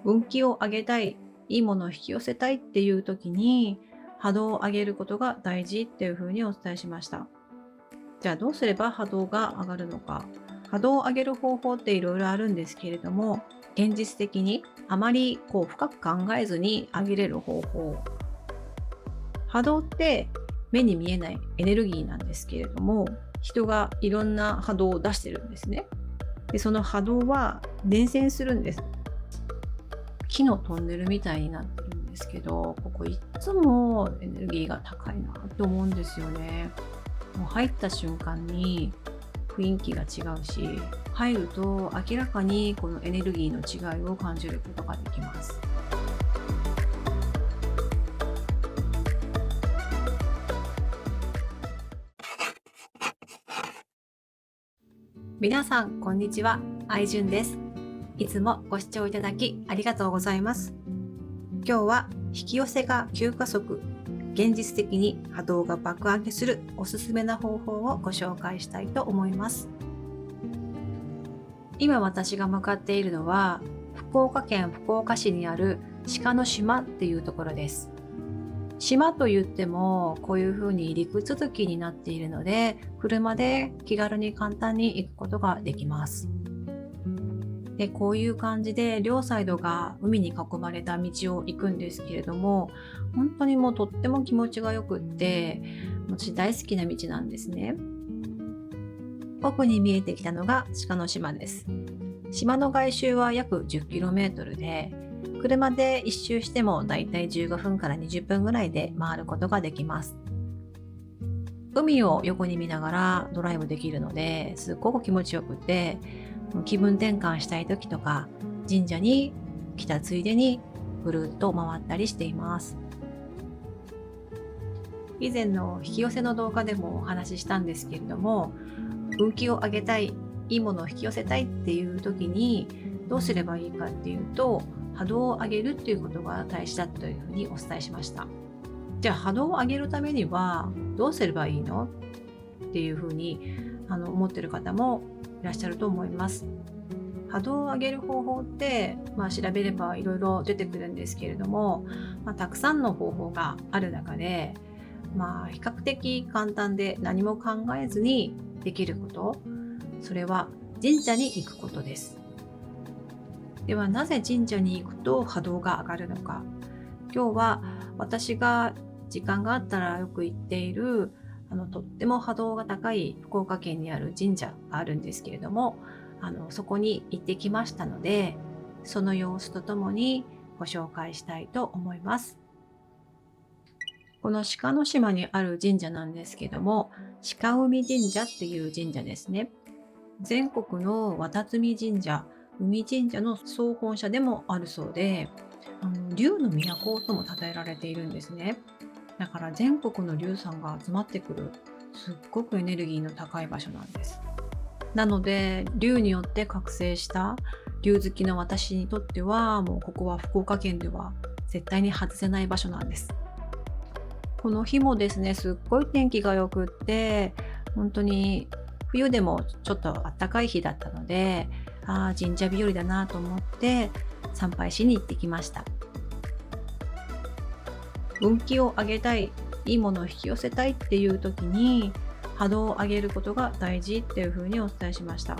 運気を上げたい、いいものを引き寄せたいっていう時に波動を上げることが大事っていうふうにお伝えしました。じゃあどうすれば波動が上がるのか。波動を上げる方法っていろいろあるんですけれども、現実的にあまり深く考えずに上げれる方法。波動って目に見えないエネルギーなんですけれども、人がいろんな波動を出してるんですね。で、その波動は伝染するんです。木のトンネルみたいになってるんですけど、ここいつもエネルギーが高いなって思うんですよね。もう入った瞬間に雰囲気が違うし、入ると明らかにこのエネルギーの違いを感じることができます。皆さんこんにちは、愛純です。いつもご視聴いただきありがとうございます。今日は引き寄せが急加速、現実的に波動が爆上げするおすすめな方法をご紹介したいと思います。今私が向かっているのは福岡県福岡市にある鹿の島っていうところです。島といってもこういう風に陸続きになっているので、車で気軽に簡単に行くことができます。で、こういう感じで両サイドが海に囲まれた道を行くんですけれども、本当にもうとっても気持ちがよくって、私大好きな道なんですね。奥に見えてきたのが鹿の島です。島の外周は約 10km で、車で一周してもだいたい15分から20分ぐらいで回ることができます。海を横に見ながらドライブできるので、すっごく気持ちよくて、気分転換したい時とか、神社に来たついでにぐるっと回ったりしています。以前の引き寄せの動画でもお話ししたんですけれども、運気を上げたい、いいものを引き寄せたいっていう時にどうすればいいかっていうと、波動を上げるっていうことが大事だというふうにお伝えしました。じゃあ波動を上げるためにはどうすればいいのっていうふうに思ってる方もいらっしゃると思います。波動を上げる方法って、調べればいろいろ出てくるんですけれども、たくさんの方法がある中で、比較的簡単で何も考えずにできること、それは神社に行くことです。ではなぜ神社に行くと波動が上がるのか。今日は私が時間があったらよく行っているとっても波動が高い福岡県にある神社があるんですけれども、そこに行ってきましたので、その様子とともにご紹介したいと思います。この鹿の島にある神社なんですけども、鹿海神社っていう神社ですね。全国の渡積神社、海神社の総本社でもあるそうで、竜の都とも称えられているんですね。だから全国の竜さんが集まってくる、すっごくエネルギーの高い場所なんです。なので竜によって覚醒した竜好きの私にとっては、もうここは福岡県では絶対に外せない場所なんです。この日もですね、すっごい天気が良くって、本当に冬でもちょっと暖かい日だったので、神社日和だなと思って参拝しに行ってきました。運気を上げたい、いいものを引き寄せたいっていう時に波動を上げることが大事っていうふうにお伝えしました。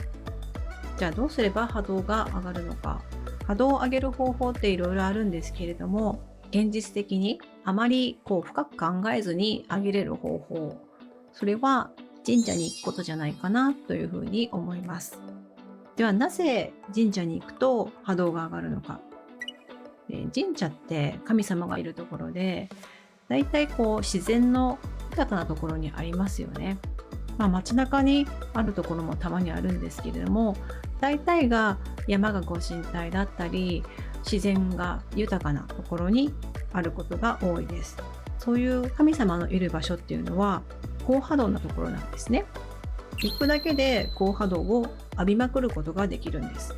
じゃあどうすれば波動が上がるのか。波動を上げる方法っていろいろあるんですけれども、現実的にあまり深く考えずに上げれる方法、それは神社に行くことじゃないかなというふうに思います。ではなぜ神社に行くと波動が上がるのか。神社って神様がいるところで、だいたい自然の豊かなところにありますよね。街中にあるところもたまにあるんですけれども、大体が山がご神体だったり、自然が豊かなところにあることが多いです。そういう神様のいる場所っていうのは高波動なところなんですね。行くだけで高波動を浴びまくることができるんです。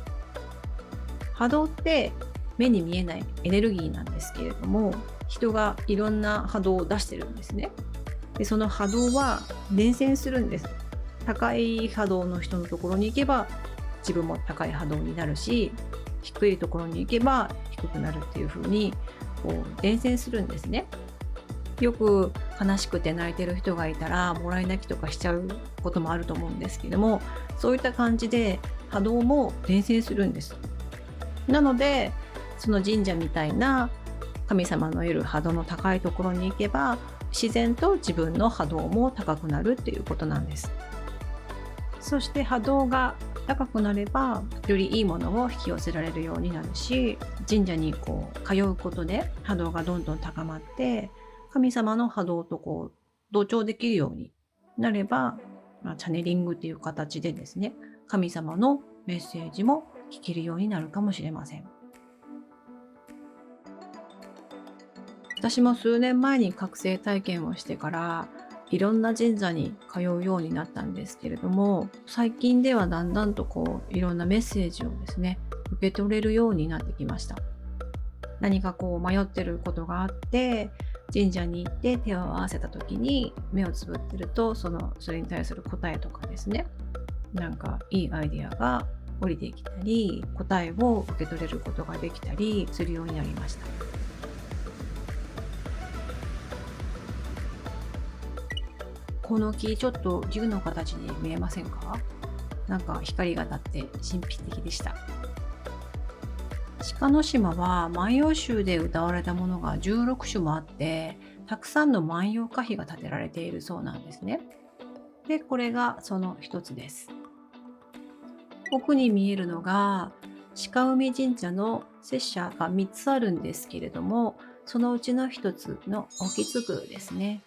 波動って目に見えないエネルギーなんですけれども、人がいろんな波動を出してるんですね。で、その波動は伝染するんです。高い波動の人のところに行けば自分も高い波動になるし、低いところに行けば低低くなるっていう風にこう伝染するんですね。よく悲しくて泣いてる人がいたらもらい泣きとかしちゃうこともあると思うんですけども、そういった感じで波動も伝染するんです。なのでその神社みたいな神様のいる波動の高いところに行けば自然と自分の波動も高くなるっていうことなんです。そして波動が高くなればよりいいものを引き寄せられるようになるし、神社にこう通うことで波動がどんどん高まって神様の波動とこう同調できるようになれば、チャネリングっていう形でですね、神様のメッセージも聞けるようになるかもしれません。私も数年前に覚醒体験をしてからいろんな神社に通うようになったんですけれども、最近ではだんだんとこういろんなメッセージをですね受け取れるようになってきました。何かこう迷ってることがあって神社に行って手を合わせた時に目をつぶってるとそれに対する答えとかですね、なんかいいアイデアが降りてきたり答えを受け取れることができたりするようになりました。この木ちょっと竜の形に見えませんか？なんか光が当たって神秘的でした。鹿の島は万葉集で歌われたものが16種もあって、たくさんの万葉歌碑が建てられているそうなんですね。で、これがその一つです。奥に見えるのが鹿海神社の摂社が3つあるんですけれども、そのうちの一つの沖津宮ですね。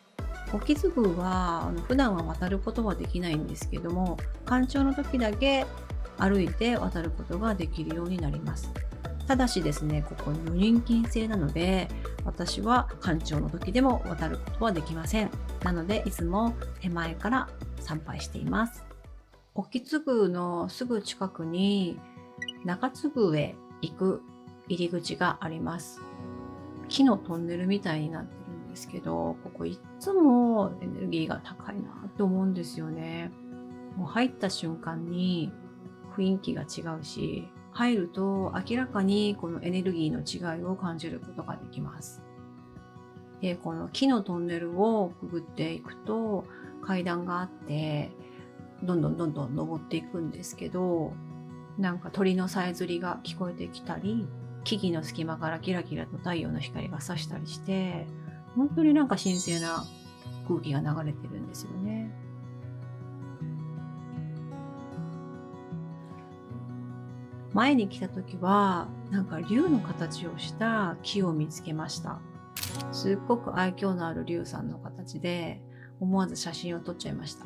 沖津宮は普段は渡ることはできないんですけども、干潮の時だけ歩いて渡ることができるようになります。ただしですね、ここ女人禁制なので、私は干潮の時でも渡ることはできません。なので、いつも手前から参拝しています。沖津宮のすぐ近くに中津宮へ行く入り口があります。木のトンネルみたいになってるんですけど、ここいつもエネルギーが高いなと思うんですよね。もう入った瞬間に雰囲気が違うし、入ると明らかにこのエネルギーの違いを感じることができます。で、この木のトンネルをくぐっていくと階段があって、どんどん登っていくんですけど、なんか鳥のさえずりが聞こえてきたり、木々の隙間からキラキラと太陽の光が差したりして、本当になんか神聖な空気が流れてるんですよね。前に来た時はなんか竜の形をした木を見つけました。すっごく愛嬌のある竜さんの形で思わず写真を撮っちゃいました。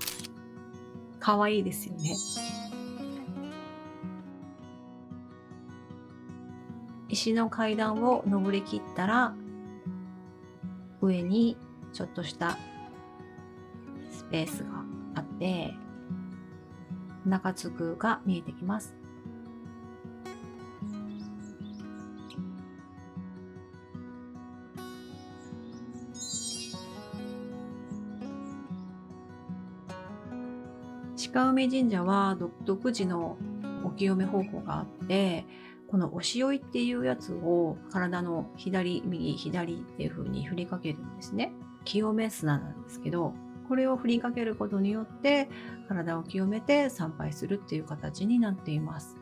可愛いですよね。石の階段を登りきったら上にちょっとしたスペースがあって中津宮が見えてきます。鹿海神社は独自のお清め方法があって、このおしおいっていうやつを体の左右左っていう風に振りかけるんですね。清め砂なんですけど、これを振りかけることによって体を清めて参拝するっていう形になっています。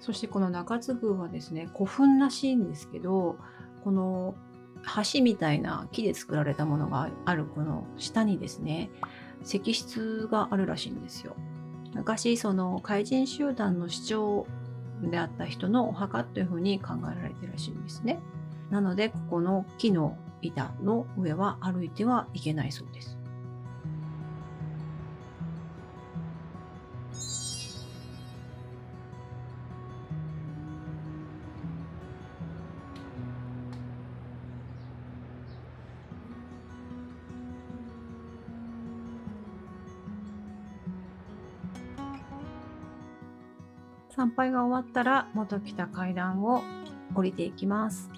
そしてこの中津宮はですね、古墳らしいんですけど、この橋みたいな木で作られたものがあるこの下にですね、石室があるらしいんですよ。昔その怪人集団の首長であった人のお墓というふうに考えられているらしいんですね。なのでここの木の板の上は歩いてはいけないそうです。参拝が終わったら元来た階段を降りていきます。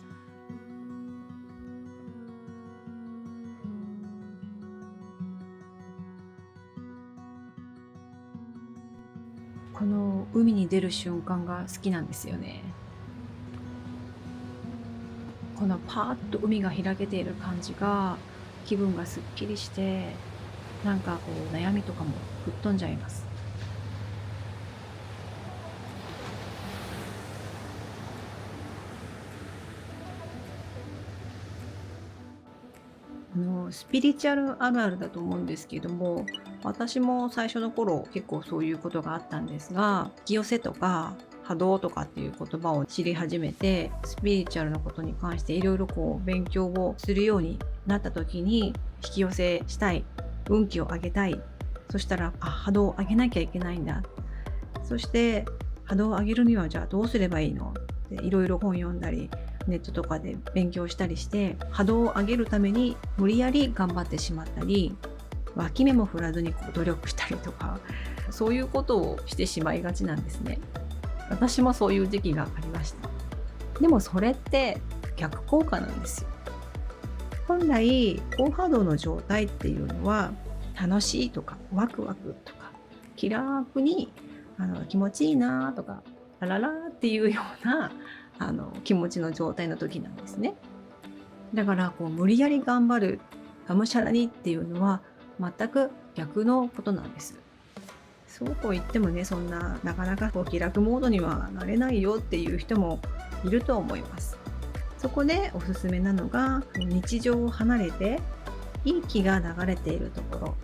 この海に出る瞬間が好きなんですよね。このパーッと海が開けている感じが気分がすっきりして、なんかこう悩みとかも吹っ飛んじゃいます。スピリチュアルあるあるだと思うんですけども、私も最初の頃結構そういうことがあったんですが、引き寄せとか波動とかっていう言葉を知り始めて、スピリチュアルなことに関していろいろこう勉強をするようになった時に、引き寄せしたい、運気を上げたい、そしたら波動を上げなきゃいけないんだ、そして波動を上げるにはじゃあどうすればいいのっていろいろ本読んだりネットとかで勉強したりして、波動を上げるために無理やり頑張ってしまったり、脇目も振らずにこう努力したりとか、そういうことをしてしまいがちなんですね。私もそういう時期がありました。でもそれって逆効果なんですよ。本来高波動の状態っていうのは、楽しいとかワクワクとか気楽に気持ちいいなとかラララっていうような気持ちの状態の時なんですね。だからこう無理やり頑張る、がむしゃらにっていうのは全く逆のことなんです。そうこう言ってもね、そんななかなかこう気楽モードにはなれないよっていう人もいると思います。そこでおすすめなのが、日常を離れていい気が流れているとこ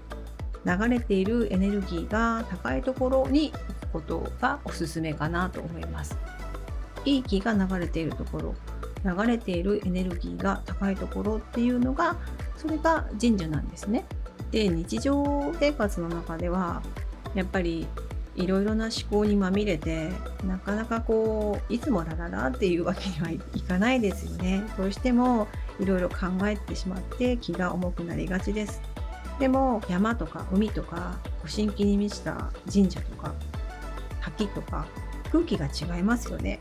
ろ、流れているエネルギーが高いところに行くことがおすすめかなと思います。いい気が流れているところ、流れているエネルギーが高いところっていうのが、それが神社なんですね。で、日常生活の中ではやっぱりいろいろな思考にまみれて、なかなかこういつもラララっていうわけにはいかないですよね。どうしてもいろいろ考えてしまって気が重くなりがちです。でも山とか海とかご神気に満ちた神社とか滝とか空気が違いますよね。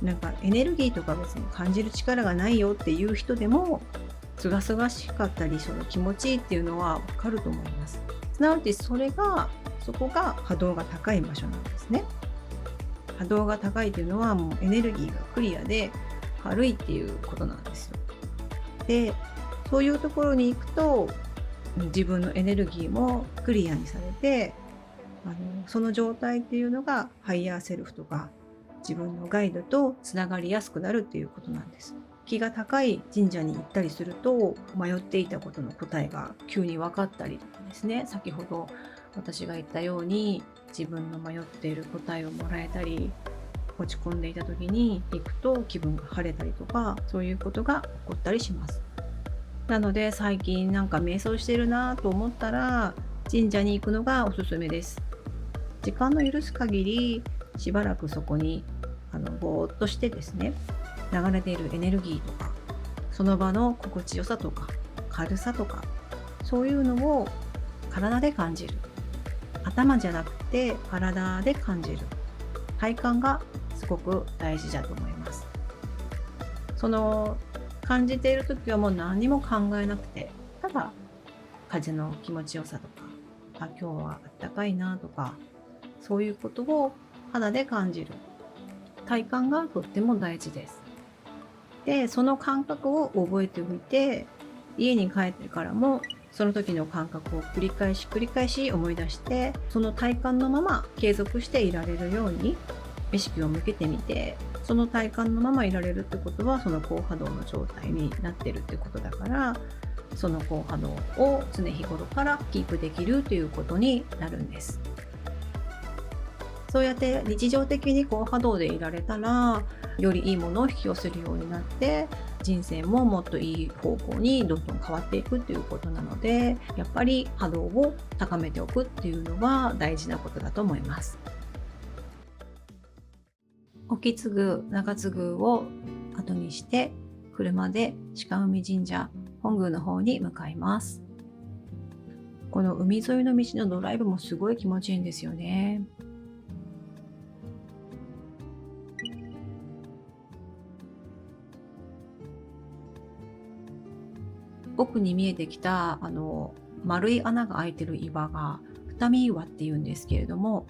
なんかエネルギーとか別に感じる力がないよっていう人でも、すがすがしかったりその気持ちいいっていうのはわかると思います。すなわちそこが波動が高い場所なんですね。波動が高いというのはもうエネルギーがクリアで軽いっていうことなんですよ。で、そういうところに行くと自分のエネルギーもクリアにされて、その状態っていうのがハイヤーセルフとか自分のガイドとつながりやすくなるっていうことなんです。気が高い神社に行ったりすると、迷っていたことの答えが急に分かったりとかですね、先ほど私が言ったように自分の迷っている答えをもらえたり、落ち込んでいた時に行くと気分が晴れたりとか、そういうことが起こったりします。なので最近なんか瞑想してるなと思ったら神社に行くのがおすすめです。時間の許す限りしばらくそこにぼーっとしてですね、流れているエネルギーとかその場の心地よさとか軽さとか、そういうのを体で感じる。頭じゃなくて体で感じる。体感がすごく大事だと思います。その感じている時はもう何も考えなくて、ただ風の気持ちよさとか、今日はあったかいなとか、そういうことを肌で感じる。体感がとっても大事です。で、その感覚を覚えておいて、家に帰ってからもその時の感覚を繰り返し思い出して、その体感のまま継続していられるように意識を向けてみて、その体感のままいられるってことはその高波動の状態になってるってことだから、その高波動を常日頃からキープできるということになるんです。そうやって日常的に高波動でいられたら、よりいいものを引き寄せるようになって、人生ももっといい方向にどんどん変わっていくっていうことなので、やっぱり波動を高めておくっていうのは大事なことだと思います。沖継ぐ中継ぐを後にして車で鹿海神社本宮の方に向かいます。この海沿いの道のドライブもすごい気持ちいいんですよね。奥に見えてきた丸い穴が開いてる岩が二見岩っていうんですけれども、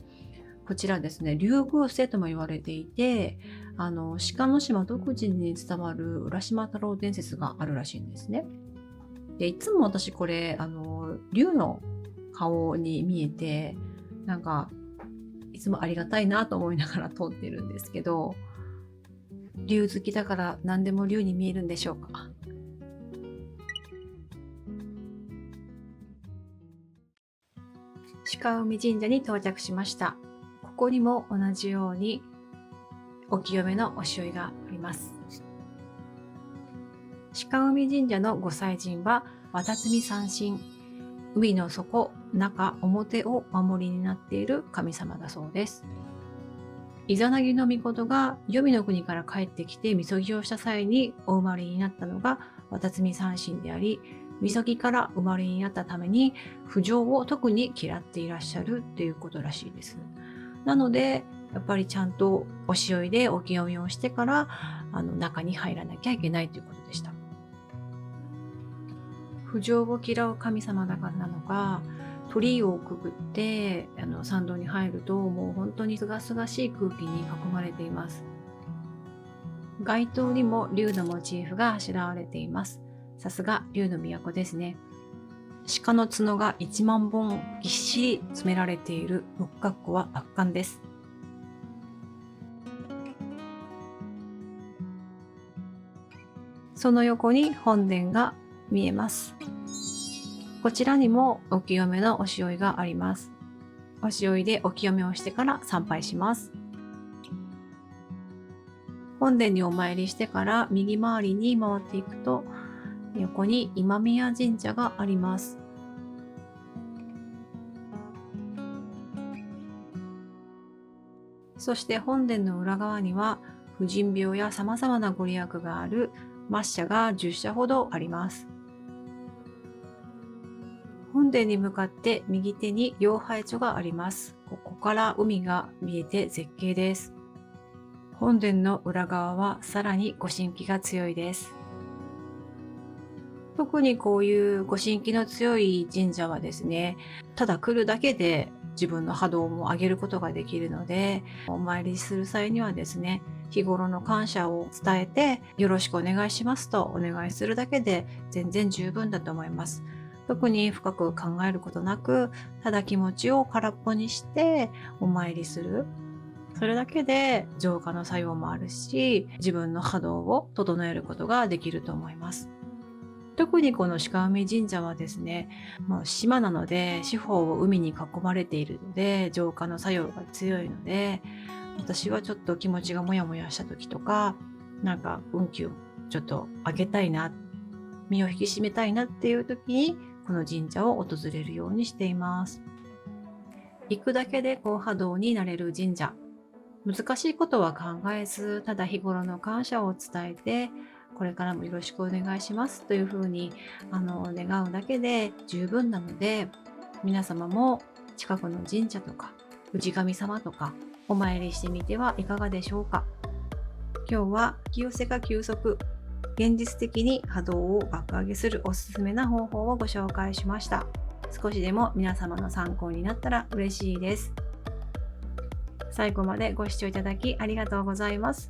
こちらですね、竜宮星とも言われていて、鹿の島独自に伝わる浦島太郎伝説があるらしいんですね。で、いつも私これ、竜の顔に見えて、なんか、いつもありがたいなと思いながら通ってるんですけど、竜好きだから何でも竜に見えるんでしょうか。鹿海神社に到着しました。ここにも同じようにお清めのお塩があります。鹿海神社のご祭神は渡積三神、海の底、中、表を守りになっている神様だそうです。イザナギの命が黄泉の国から帰ってきてみそぎをした際にお生まれになったのが渡積三神であり、みそぎから生まれになったために不浄を特に嫌っていらっしゃるっていうことらしいです。なのでやっぱりちゃんとお塩いでお清めをしてから中に入らなきゃいけないということでした。不浄を嫌う神様だからなのか、鳥居をくぐって参道に入るともう本当にすがすがしい空気に囲まれています。街灯にも竜のモチーフがあしらわれています。さすが竜の都ですね。鹿の角が1万本ぎっしり詰められている六角湖は圧巻です。その横に本殿が見えます。こちらにもお清めのお塩があります。お塩でお清めをしてから参拝します。本殿にお参りしてから右回りに回っていくと、横に今宮神社があります。そして本殿の裏側には婦人病や様々なご利益がある末社が10社ほどあります。本殿に向かって右手に妖拝所があります。ここから海が見えて絶景です。本殿の裏側はさらにご神気が強いです。特にこういうご神気の強い神社はですね、ただ来るだけで自分の波動も上げることができるので、お参りする際にはですね、日頃の感謝を伝えてよろしくお願いしますとお願いするだけで全然十分だと思います。特に深く考えることなく、ただ気持ちを空っぽにしてお参りする。それだけで浄化の作用もあるし、自分の波動を整えることができると思います。特にこの鹿海神社はですね、島なので四方を海に囲まれているので浄化の作用が強いので、私はちょっと気持ちがモヤモヤした時とか、なんか運気をちょっと上げたいな、身を引き締めたいなっていう時にこの神社を訪れるようにしています。行くだけで高波動になれる神社。難しいことは考えず、ただ日頃の感謝を伝えて、これからもよろしくお願いしますというふうに願うだけで十分なので、皆様も近くの神社とか氏神様とかお参りしてみてはいかがでしょうか。今日は引き寄せが急速、現実的に波動を爆上げするおすすめな方法をご紹介しました。少しでも皆様の参考になったら嬉しいです。最後までご視聴いただきありがとうございます。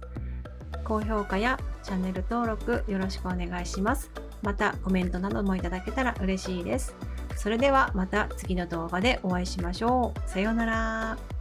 高評価やチャンネル登録よろしくお願いします。またコメントなどもいただけたら嬉しいです。それではまた次の動画でお会いしましょう。さようなら。